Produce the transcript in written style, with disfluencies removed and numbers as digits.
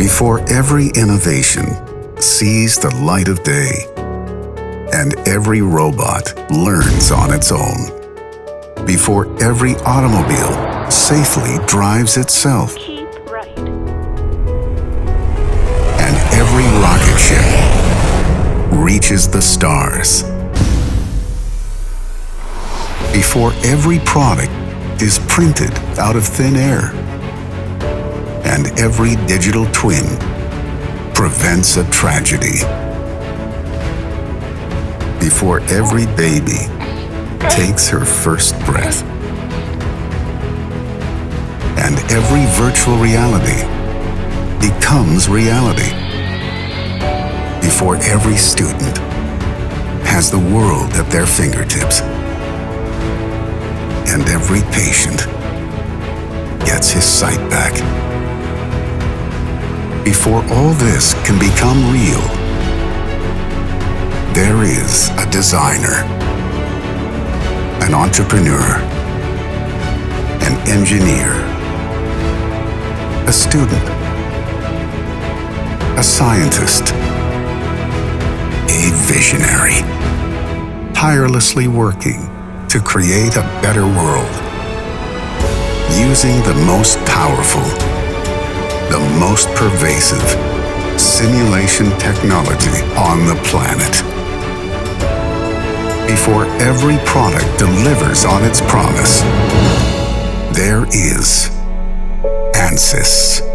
Before every innovation sees the light of day, and every robot learns on its own. Before every automobile safely drives itself, Keep right. and every rocket ship reaches the stars. Before every product is printed out of thin air, and every digital twin prevents a tragedy. Before every baby takes her first breath, and every virtual reality becomes reality. Before every student has the world at their fingertips, and every patient gets his sight back. Before all this can become real, there is a designer, an entrepreneur, an engineer, a student, a scientist, a visionary, tirelessly working to create a better world, using the most powerful, the most pervasive simulation technology on the planet. Before every product delivers on its promise, there is ANSYS.